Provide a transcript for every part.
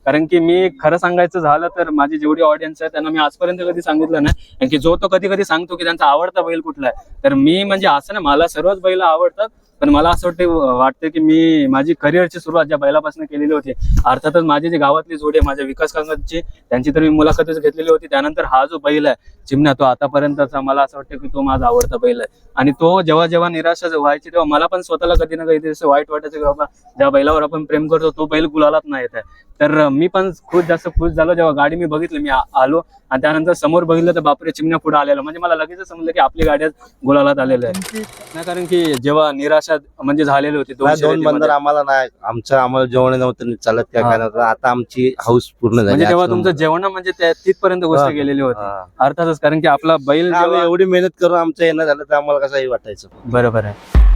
कारण की मी खरं सांगायचं झालं तर माझी जेवढी ऑडियन्स आहे त्यांना मी आजपर्यंत कधी सांगितलं नाही, कारण की जो तो कधी कधी सांगतो की त्यांचा आवडता बैल कुठला आहे. तर मी म्हणजे असं ना, मला सर्वच बैल आवडतात, पण मला असं वाटतं की मी माझी करिअरची सुरुवात ज्या बैलापासून केलेली होती, अर्थातच माझी जी गावातली जोडी आहे माझ्या विकास काकांची, त्यांची तर मी मुलाखतच घेतलेली होती. त्यानंतर हा जो बैल आहे चिमण्या, तो आतापर्यंतचा मला असं वाटतं की तो माझा आवडता बैल आहे. आणि तो जेव्हा जेव्हा निराशा व्हायची तेव्हा मला पण स्वतःला कधी ना कधी असं वाईट वाटायचं की बाबा ज्या बैलावर आपण प्रेम करतो तो बैल गुलालात नाही येत आहे. तर मी पण खूप जास्त खुश झालो जेव्हा गाडी मी बघितली, मी आलो आणि त्यानंतर समोर बघितलं तर बापरे, चिमण्या पुढे आलेला. म्हणजे मला लगेच समजलं की आपली गाड्यात गुलालात आलेलं आहे. नाही, कारण की जेव्हा निराशा म्हणजे झालेली होती दोन बंदर आम्हाला नाही, आम्हाला जेवण नव्हतं चालत काय काय नव्हतं. आता आमची हाऊस पूर्ण झाली. म्हणजे तेव्हा तुमचं जेवण म्हणजे तिथपर्यंत गोष्ट गेलेली होती अर्थातच, कारण की आपला बैल एवढी मेहनत करून आमचं येणं झालं तर आम्हाला कसंही वाटायचं. बरोबर आहे.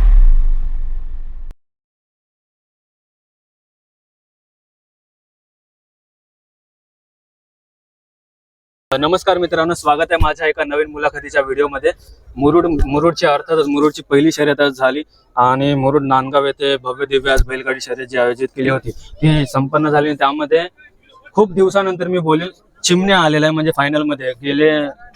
नमस्कार मित्रांनो, स्वागत आहे माझ्या एका नवीन मुलाखतीच्या व्हिडिओमध्ये. मुरुडची अर्थातच मुरुडची पहिली शर्यत आज झाली आणि मुरुड नांदगाव येथे भव्य दिव्य आज बैलगाडी शर्यत जी आयोजित केली होती ती संपन्न झाली. त्यामध्ये खूप दिवसानंतर मी बोलेल चिमण्या आलेला आहे. म्हणजे फायनल मध्ये गेले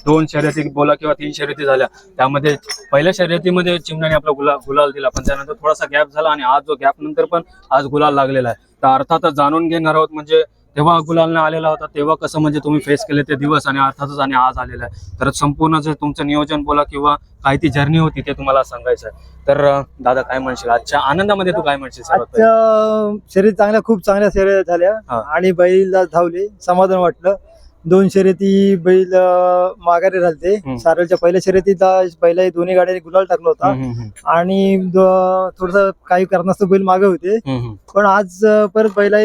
2 शर्यती बोला किंवा 3 शर्यती झाल्या, त्यामध्ये पहिल्या शर्यतीमध्ये चिमण्याने आपला गुलाल दिला, पण त्यानंतर थोडासा गॅप झाला आणि आज जो गॅप नंतर पण आज गुलाल लागलेला आहे. तर अर्थातच जाणून घेणार आहोत म्हणजे तेव्हा गुलालने आलेला होता तेव्हा कसं म्हणजे तुम्ही फेस केले ते दिवस आणि अर्थातच आणि आज आलेला आहे. तर संपूर्ण जे तुमचं नियोजन बोला किंवा काय ती जर्नी होती ते तुम्हाला सांगायचं आहे. तर दादा काय म्हणशील आजच्या आनंदामध्ये, तू काय म्हणशील? शर्यत खूप चांगल्या शर्यत झाल्या आणि बैल धावले, समाधान वाटलं. 2 शर्यती बैल माघारी राहते. सारळच्या पहिल्या शर्यतीत पहिल्या दोन्ही गाड्यांनी गुलाल टाकला होता आणि थोडस काही कारणास्तव बैल मागे होते, पण आज परत बैल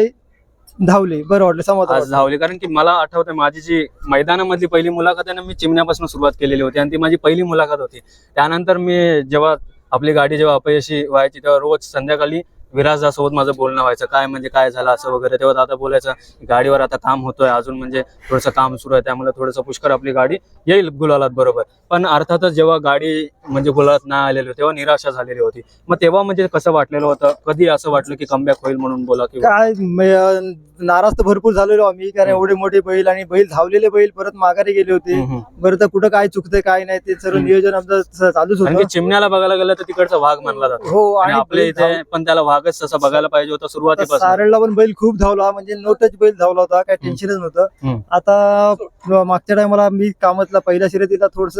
धावले, बरं वाटलं, समाधान आज धावले. कारण की मला आठवतं माझी जी मैदानामधली पहिली मुलाखत आहे ना, मी चिमण्यापासून सुरुवात केलेली होती आणि ती माझी पहिली मुलाखत होती. त्यानंतर मी जेव्हा आपली गाडी जेव्हा अपयशी व्हायची तेव्हा रोज संध्याकाळी विराजदासोबत माझं बोलणं व्हायचं, काय म्हणजे काय झालं असं वगैरे. तेव्हा दादा बोलायचं गाडीवर आता काम होतोय अजून, म्हणजे थोडंसं काम सुरू आहे, त्यामुळे थोडंसं पुष्कर आपली गाडी येईल गुलालात बरोबर. पण अर्थातच जेव्हा गाडी म्हणजे गुलालात नाही आलेली होती तेव्हा निराशा झालेली होती. मग तेव्हा म्हणजे कसं वाटलेलं होतं? कधी असं वाटलं की कमबॅक होईल म्हणून बोला किंवा काय? नाराज तर भरपूर झालेलो आम्ही, कारण एवढे मोठे बैल आणि बैल धावलेले बैल परत माघारी गेले होते. बरं, तर कुठं काय चुकतंय काय नाही ते सर्व नियोजन आमचं चालूच होतं. चिमण्याला बघायला गेलं तर तिकडचा भाग मानला जातो. हो, आणि आपल्या इथे पण त्याला भागच तसा बघायला पाहिजे होता सुरुवातीपासून. सारळला पण बैल खूप धावला, म्हणजे नो टच बैल धावला होता, काय टेन्शनच नव्हतं. आता मागच्या टायमाला मी कामातला पहिल्या शर्यतीला थोडस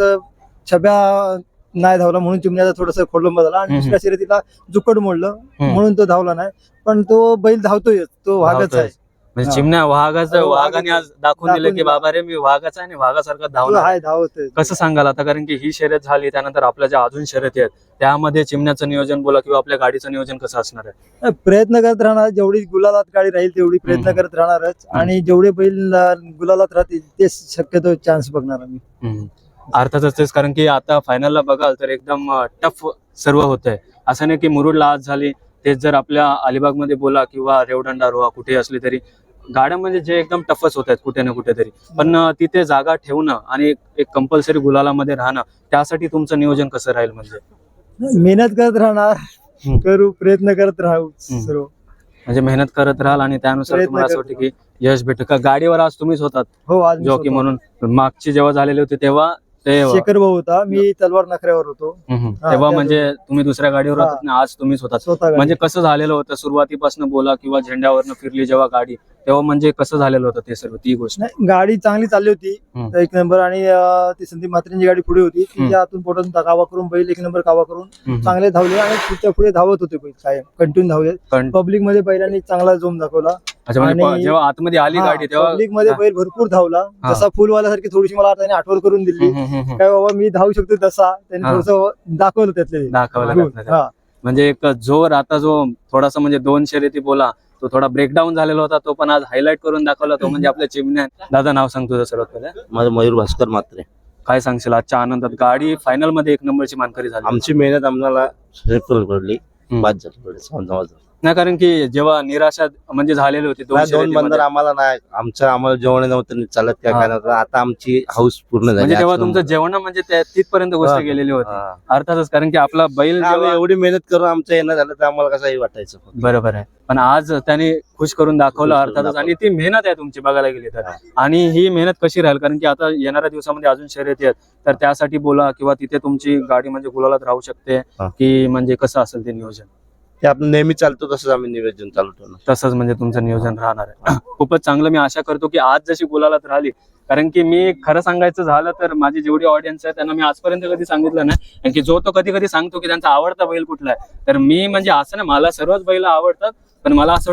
छब्या नाही धावला म्हणून चिमण्याचा थोडस खोडलंब झाला आणि दुसऱ्या शर्यतीला जुकड मोडलं म्हणून तो धावला नाही. पण तो बैल धावतोय, तो वाघच आहे. म्हणजे चिमण्या वाघाने आज दाखवून दिलं की बाबा रे मी वाघाचा आहे आणि वाघासारखा धावतोय. कसं सांगाल आता? कारण की ही शर्यत झाली त्यानंतर आपल्या ज्या अजून शर्यती आहेत त्यामध्ये चिमण्याचं नियोजन बोला किंवा आपल्या गाडीचं नियोजन कसं असणार आहे? प्रयत्न करत राहणार, जेवढी गुलालात गाडी राहील तेवढी प्रयत्न करत राहणारच आणि जेवढे बैल गुलालात राहतील ते शक्यतो चान्स बघणार आम्ही. अर्थातच तेच, कारण की आता फायनलला बघाल तर एकदम टफ सर्व होत आहे. असं नाही की मुरुडला आज झाली, तेच जर आपल्या अलिबागमध्ये बोला किंवा रेवदंडा रोहा कुठे असली तरी गाड्या म्हणजे जे एकदम टफच होत आहेत कुठे ना कुठेतरी. पण तिथे जागा ठेवणं आणि एक कंपल्सरी गुलालामध्ये राहणं, त्यासाठी तुमचं नियोजन कसं राहील? म्हणजे मेहनत करत राहणार, करू, प्रयत्न करत राहू सर्व. म्हणजे मेहनत करत राहाल आणि त्यानुसार तुम्हाला असं वाटतं की यश भेटतं का? गाडीवर आज तुम्हीच होतात हो, आज जॉकी म्हणून. मागची जेव्हा झालेली होती तेव्हा ते शेखर भाऊ होता, मी तलवार नखऱ्यावर होतो तेव्हा, म्हणजे तुम्ही दुसऱ्या गाडीवर होतात ना, आज तुम्हीच होतात. म्हणजे कसं झालेलं होतं सुरुवातीपासून बोला किंवा झेंड्यावरनं फिरली जेव्हा गाडी तेव्हा म्हणजे कसं झालेलं होतं ते सर्व? ती गोष्ट गाडी चांगली चालली होती, 1 नंबर. आणि ती संदीप म्हात्रेंची गाडी पुढे होती, तिच्यातून पोटातून कावा करून बैल 1 नंबर कावा करून चांगले धावले आणि पुढच्या पुढे धावत होते बैल, काय कंटिन्यू धावले. पब्लिक मध्ये बैलांनी चांगला जोम दाखवला. जेव्हा आतमध्ये आली गाडी तेव्हा पब्लिक मध्ये बैल भरपूर धावला, जसा फुलवाल्यासारखी थोडीशी मला त्याने आठवण करून दिली काय बाबा मी धावू शकतो तसा, त्यांनी थोडस दाखवलं त्यातले दाखवलं. म्हणजे एक जोर आता जो थोडासा म्हणजे 2 शर्यती बोला तो थोडा ब्रेकडाऊन झालेला होता, तो पण आज हायलाइट करून दाखवला तो म्हणजे आपल्या चिमण्या. दादा नाव सांग तुझं सर्वात पहिले. माझं मयूर भास्कर म्हात्रे. काय सांगशील आजच्या आनंदात? गाडी फायनल मध्ये 1 नंबरची मानकरी झाली. आमची मेहनत आम्हाला पडली, बाद झाली. नाही, कारण की जेव्हा निराशा म्हणजे झालेली होती दोन शर्यतीमध्ये, बंदर आम्हाला नाही, आम्हाला जेवण नव्हतं चालत त्या हा. कारणात आता आमची हाऊस पूर्ण झाली. म्हणजे तेव्हा आज तुमचं जेवण म्हणजे तिथपर्यंत गोष्ट हा. गेलेली होती. हा. अर्थातच, कारण की आपला बैल आम्ही जेव्हा एवढी मेहनत करून आमचं येणं झालं तर आम्हाला कसंही वाटायचं. बरोबर आहे, पण आज त्याने खुश करून दाखवलं खुश करून अर्थातच. आणि ती मेहनत आहे तुमची बघायला गेली तर. आणि ही मेहनत कशी राहील, कारण की आता येणाऱ्या दिवसामध्ये अजून शर्यती आहेत, तर त्यासाठी बोला किंवा तिथे तुमची गाडी म्हणजे गुलालात राहू शकते हा. की म्हणजे कसं असेल ते नियोजन? ते आपण नेहमी चालतो तसंच आम्ही नियोजन चालवतो. तसंच म्हणजे तुमचं नियोजन राहणार आहे. खूपच चांगलं. मी आशा करतो की आज जशी गुलालात राहिली, कारण की मी खरं सांगायचं झालं तर माझी जेवढी ऑडियन्स आहे त्यांना मी आजपर्यंत कधी सांगितलं नाही, कारण की जो तो कधी कधी सांगतो की त्यांचा आवडता बैल कुठला आहे. तर मी म्हणजे असं ना, मला सर्वच बैल आवडतात, पण मला असं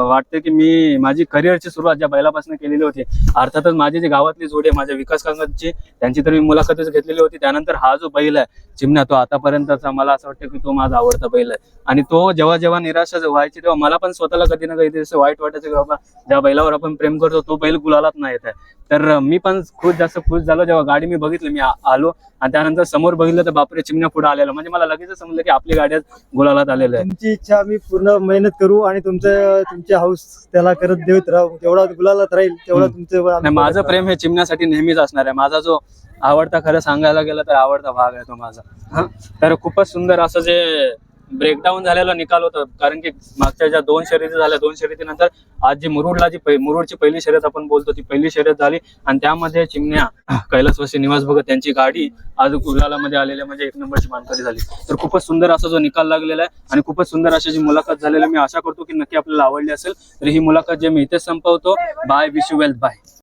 वाटतं की मी माझी करिअरची सुरुवात ज्या बैलापासून केलेली होती, अर्थातच माझी जी गावातली जोडी आहे माझ्या विकास कांगची, त्यांची तर मी मुलाखतच घेतलेली होती. त्यानंतर हा जो बैल आहे चिमण्या, तो आतापर्यंतचा मला असं वाटतं की तो माझा आवडता बैल आहे. आणि तो जेव्हा जेव्हा निराशा व्हायची तेव्हा मला पण स्वतःला कधी ना कधी असं वाईट वाटायचं की बाबा ज्या बैलावर आपण प्रेम करतो तो बैल गुलालात नाही येत आहे. तर मी पण खूप जास्त खुश झालो जेव्हा गाडी मी बघितली. मी आलो आणि त्यानंतर समोर बघितलं तर बापरे, चिमण्या पुढे आलेला, म्हणजे मला लगेच समजलं की आपली गाड्यात गुलालात आलेलं आहे. तुमची इच्छा आम्ही पूर्ण मेहनत करू आणि तुमचे हाऊस त्याला करत देत राहू, तेवढा गुलालात राहील तेवढा तुमचं नाही, माझं प्रेम हे चिमण्यासाठी नेहमीच असणार आहे. माझा जो आवडता, खरं सांगायला गेलं तर आवडता भाग आहे तो माझा. तर खूपच सुंदर असं जे ब्रेकडाऊन झालेला निकाल होता, कारण की मागच्या ज्या 2 शर्यती झाल्या, 2 शर्यतीनंतर आज जी मुरुडची पहिली शर्यत आपण बोलतो ती पहिली शर्यत झाली, आणि त्यामध्ये चिमण्या कैलासवासी निवास भगत त्यांची गाडी आज गुलालामध्ये आलेल्या म्हणजे 1 नंबरची मानकरी झाली. तर खूपच सुंदर असा जो निकाल लागलेला आहे आणि खूपच सुंदर अशी जी मुलाखत झालेली आहे. मी आशा करतो की नक्की आपल्याला आवडली असेल. तर ही मुलाखत जे मी इथेच संपवतो. Bye, wish you wealth, bye.